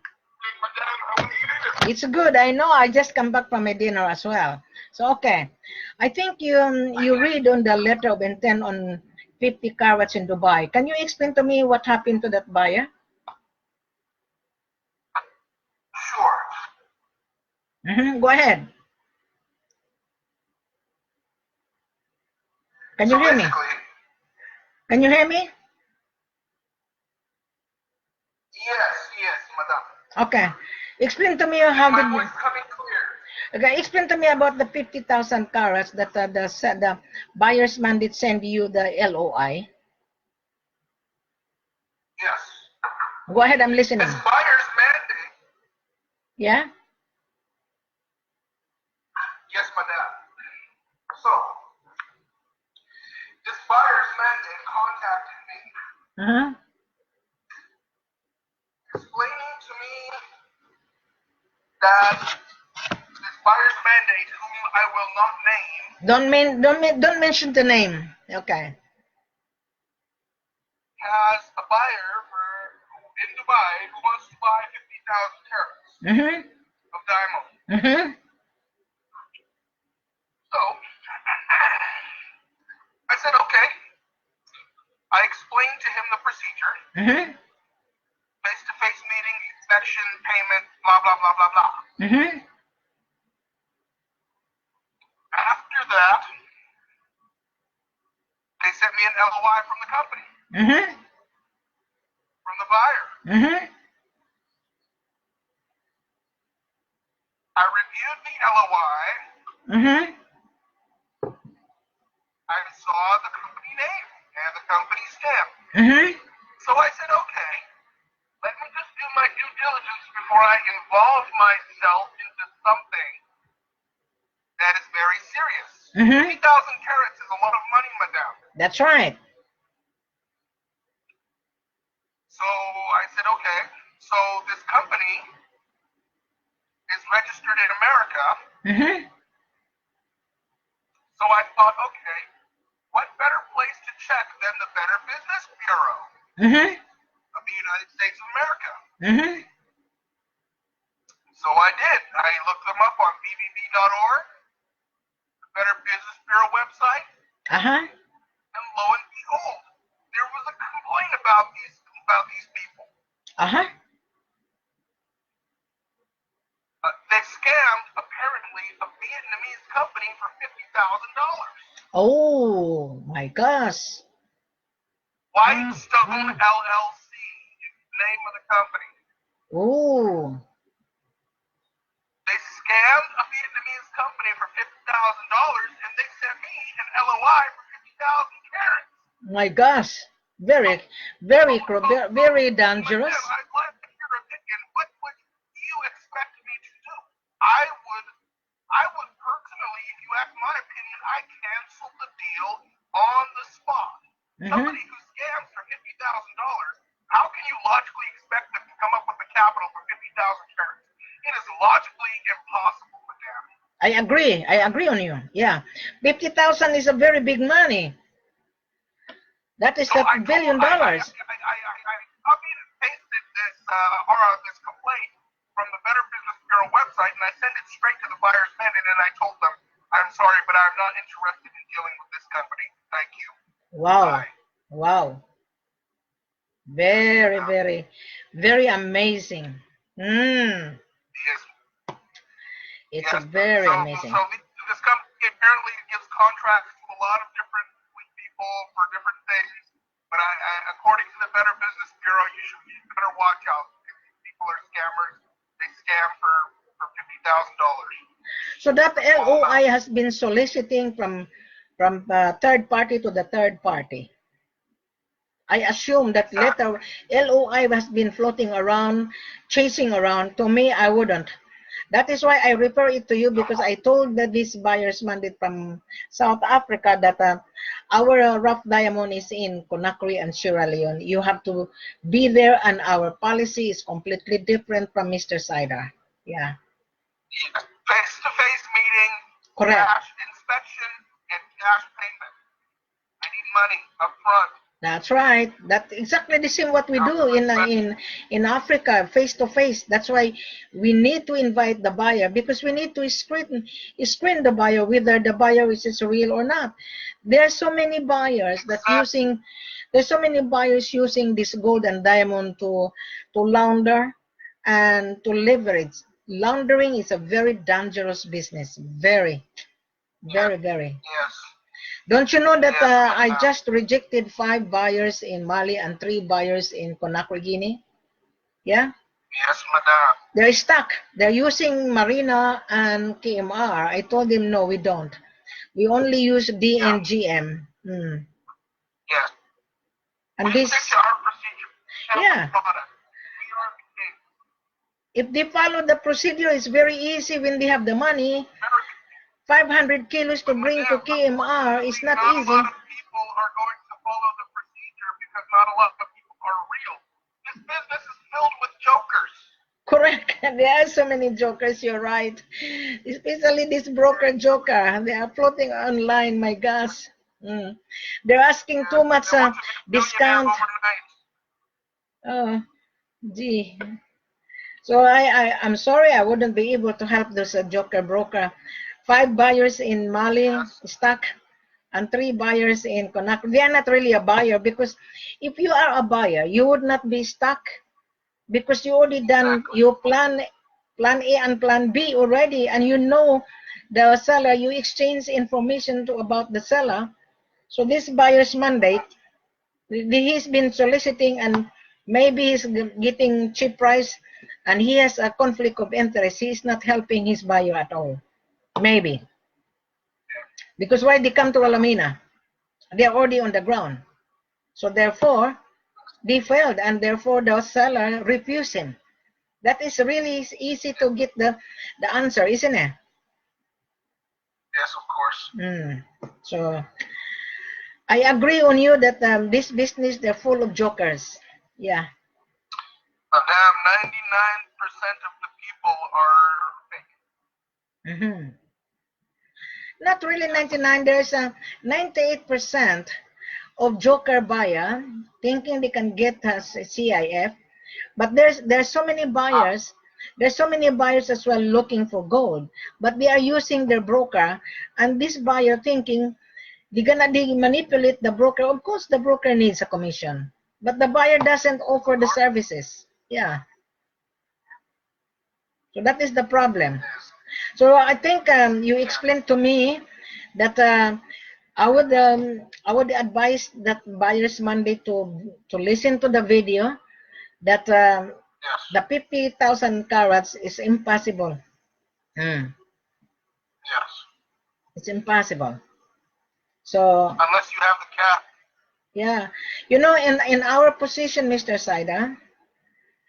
It's good. I know. I just come back from my dinner as well. So, okay. I think you read on the letter of intent on 50 carats in Dubai. Can you explain to me what happened to that buyer? Sure. Go ahead. Can you hear me? Can you hear me? Yes, madam. Okay. Explain to me how My did voice coming clear. Okay, explain to me about the 50,000 carats that the buyer's mandate send you the LOI. Yes. Go ahead, I'm listening. It's buyer's mandate. Yeah? Yes, madam. So, Uh-huh. explaining to me that this buyer's mandate, whom I will not name, Don't mention the name. Okay. has a buyer in Dubai who wants to buy 50,000 carats of diamond. So I said, okay. I explained to him the procedure. Face-to-face meeting, inspection, payment, blah, blah, blah, blah, blah. After that, they sent me an LOI from the company. From the buyer. I reviewed the LOI. I saw the company name and the company stamp. So I said, okay, let me just do my due diligence before I involve myself into something that is very serious. 50,000 carats is a lot of money, madame. That's right. So I said, okay, so this company is registered in America. So I thought, okay, what better place to check than the Better Business Bureau of the United States of America? So I did. I looked them up on bbb.org, the Better Business Bureau website. And lo and behold, there was a complaint about these people. They scammed, apparently, a Vietnamese company for $50,000. Oh my gosh. Whitestone LLC is the name of the company. Oh. They scammed a Vietnamese company for $50,000 and they sent me an LOI for 50,000 carats. My gosh. Very dangerous. I'd like to hear your opinion. What would you expect me to do? I would personally, if you ask my opinion, I cancel the deal on the spot. Somebody who scams for $50,000, how can you logically expect them to come up with the capital for 50,000 carats? It is logically impossible, madam. I agree on you. Yeah. 50,000 is a very big money. That is $1 billion. I copied and pasted this complaint from the Better Business Bureau website, and I sent it straight to the buyer's mandate, and I told them, I'm sorry, but I'm not interested in dealing with this company. Thank you. Wow. Bye. Wow. Very amazing. Yes. It's very amazing. So this company apparently gives contracts to a lot of different people for different things, but according to the Better Business Bureau, you better watch out. These people are scammers. They scam for $50,000. So that LOI has been soliciting from third party to the third party. I assume that letter LOI has been floating around, chasing around. To me, I wouldn't. That is why I refer it to you, because I told that this buyer's mandate from South Africa that our rough diamond is in Conakry and Sierra Leone. You have to be there, and our policy is completely different from Mr. Sider. Yeah. Face-to-face meeting, correct. Cash inspection, and cash payment. I need money up front. That's right. That's exactly the same what we do in Africa, face to face. That's why we need to invite the buyer, because we need to screen the buyer whether the buyer is real or not. There are so many buyers that using this gold and diamond to launder and to leverage. Laundering is a very dangerous business. Very. Yes. Don't you know that I just rejected 5 buyers in Mali and 3 buyers in Conakry, Guinea? Yeah? Yes, madam. They're stuck. They're using Marina and KMR. I told them, no, we don't. We only use D and GM. Yes. And this... our procedure. Yeah. If they follow the procedure, it's very easy when they have the money. 500 kilos to bring to KMR is not easy. Not a lot of people are going to follow the procedure because not a lot of Correct. There are so many jokers, you're right. Especially this broker joker. They are floating online, my gosh. Mm. They're asking too much They want to make millionaires discount. overnight. Oh, gee. So I'm sorry I wouldn't be able to help those joker broker. 5 buyers in Mali Yes. stuck and 3 buyers in Conakry. They are not really a buyer because if you are a buyer, you would not be stuck because you already done Exactly. your plan A and plan B already, and you know the seller. You exchange information about the seller. So this buyer's mandate, he's been soliciting, and maybe he's getting cheap price, and he has a conflict of interest. He's not helping his buyer at all. Maybe because why they come to Alamina? They're already on the ground. So therefore, they failed, and therefore the seller refused him. That is really easy to get the answer, isn't it? Yes, of course. So I agree on you that this business, they're full of jokers. Yeah. Madam, 99% of the people are fake. Not really 99. There's a 98% of joker buyer thinking they can get us C.I.F. But there's so many buyers. There's so many buyers as well looking for gold, but they are using their broker, and this buyer thinking they manipulate the broker. Of course, the broker needs a commission, but the buyer doesn't offer the services. Yeah. So that is the problem. So I think you explained to me that I would advise that buyers Monday to listen to the video that Yes. the 50,000 carats is impossible. Yes. It's impossible. So Unless you have the cap. yeah, you know, in our position, Mr. Saida,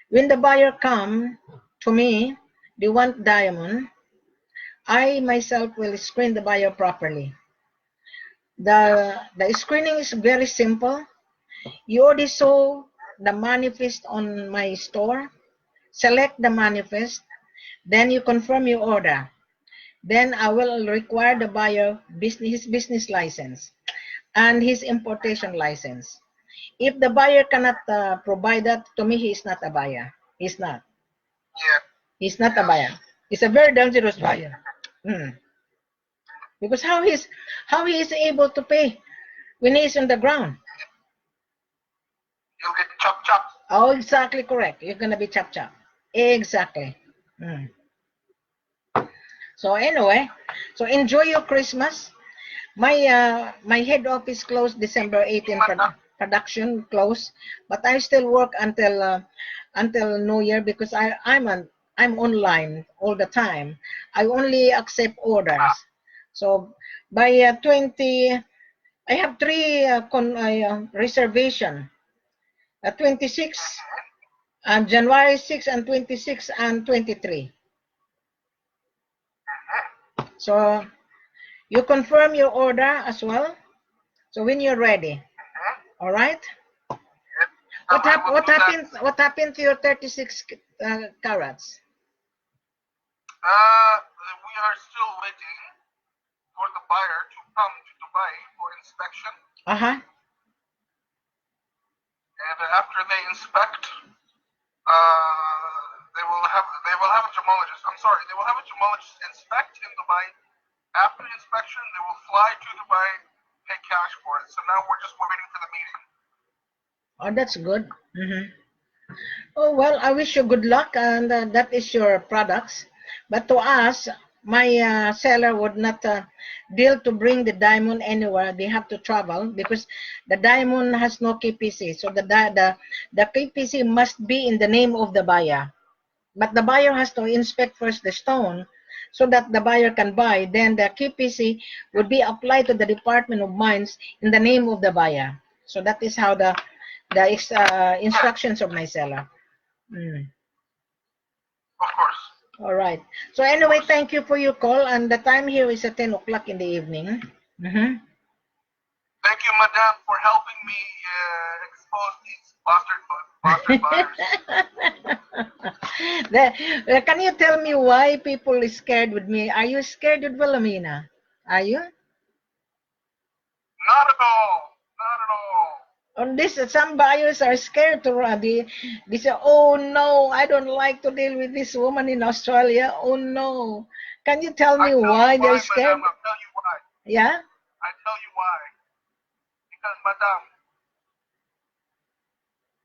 when the buyer come to me, they want diamond. I myself will screen the buyer properly. The screening is very simple. You already saw the manifest on my store. Select the manifest, then you confirm your order. Then I will require the buyer his business license and his importation license. If the buyer cannot provide that to me, he is not a buyer. He's not. Yeah. He's not a buyer. He's a very dangerous buyer. Because how he is able to pay when he's on the ground? You'll get chop chop. Oh, exactly correct. You're gonna be chop chop. Exactly. So anyway, so enjoy your Christmas. My head office closed December 18. Production closed, but I still work until New Year because I'm online all the time. I only accept orders. So by 20, I have 3 reservation. 26, January 6 and 26 and 23. So you confirm your order as well. So when you're ready, all right. What happened to your 36 carats? We are still waiting for the buyer to come to Dubai for inspection. And after they inspect, they will have a gemologist. I'm sorry, they will have a gemologist inspect in Dubai. After inspection, they will fly to Dubai, pay cash for it. So now we're just waiting for the meeting. Oh, that's good. Oh well, I wish you good luck, and that is your products. But to us, my seller would not deal to bring the diamond anywhere. They have to travel because the diamond has no KPC. So the KPC must be in the name of the buyer. But the buyer has to inspect first the stone so that the buyer can buy. Then the KPC would be applied to the Department of Mines in the name of the buyer. So that is how the instructions of my seller. Of course. All right. So anyway, thank you for your call. And the time here is at 10 o'clock in the evening. Thank you, Madam, for helping me expose these bastard buyers. Can you tell me why people is scared with me? Are you scared with Wilhelmina? Are you? Not at all. Not at all. On this, some buyers are scared to run. They say, "Oh no, I don't like to deal with this woman in Australia. Oh no." Can you tell me why they're scared? Madam, I'll tell you why. Yeah? I tell you why. Because, Madam,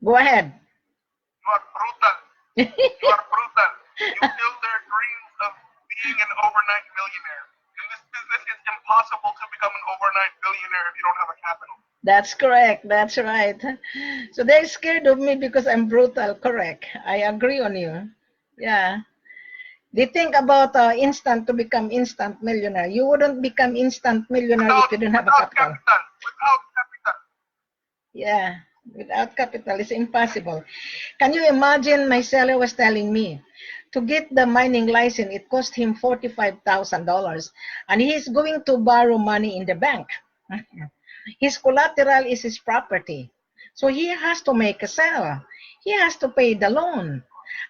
Go ahead. you are brutal. You are brutal. You kill their dreams of being an overnight millionaire. In this business, it's impossible to become an overnight billionaire if you don't have a capital. That's correct. That's right. So they're scared of me because I'm brutal. Correct. I agree on you. Yeah. They think about instant to become instant millionaire. You wouldn't become instant millionaire if you don't have a capital. Without capital. Yeah. Without capital, it's impossible. Can you imagine? My seller was telling me to get the mining license, it cost him $45,000, and he's going to borrow money in the bank. His collateral is his property. So he has to make a sale. He has to pay the loan.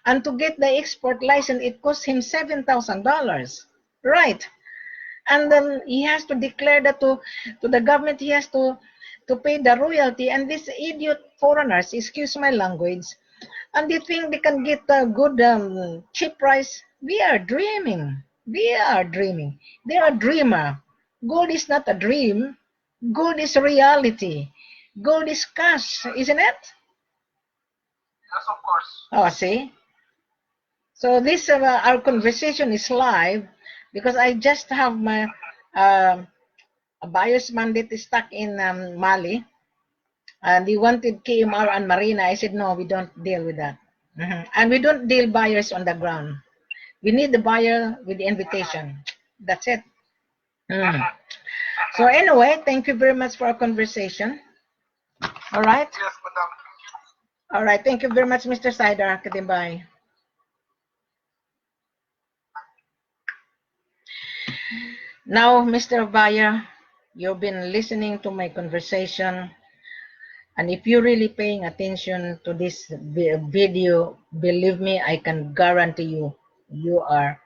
And to get the export license, it costs him $7,000. Right. And then he has to declare that to the government. He has to pay the royalty. And these idiot foreigners, excuse my language, and they think they can get a good cheap price. We are dreaming. We are dreaming. They are a dreamer. Gold is not a dream. Gold is reality. Gold is cash, isn't it? Yes, of course. Oh, see? So this our conversation is live because I just have my a buyer's mandate stuck in Mali, and they wanted KMR and Marina. I said no, we don't deal with that, and we don't deal buyers on the ground. We need the buyer with the invitation. That's it. So anyway, thank you very much for our conversation. All right. Yes, Madam. All right. Thank you very much, Mr. Sider. Goodbye. Now, Mr. Buyer, you've been listening to my conversation, and if you're really paying attention to this video, believe me, I can guarantee you, you are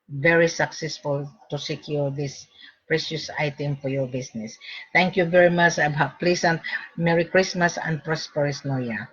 very successful to secure this precious item for your business. Thank you very much. Have a pleasant Merry Christmas and prosperous New Year.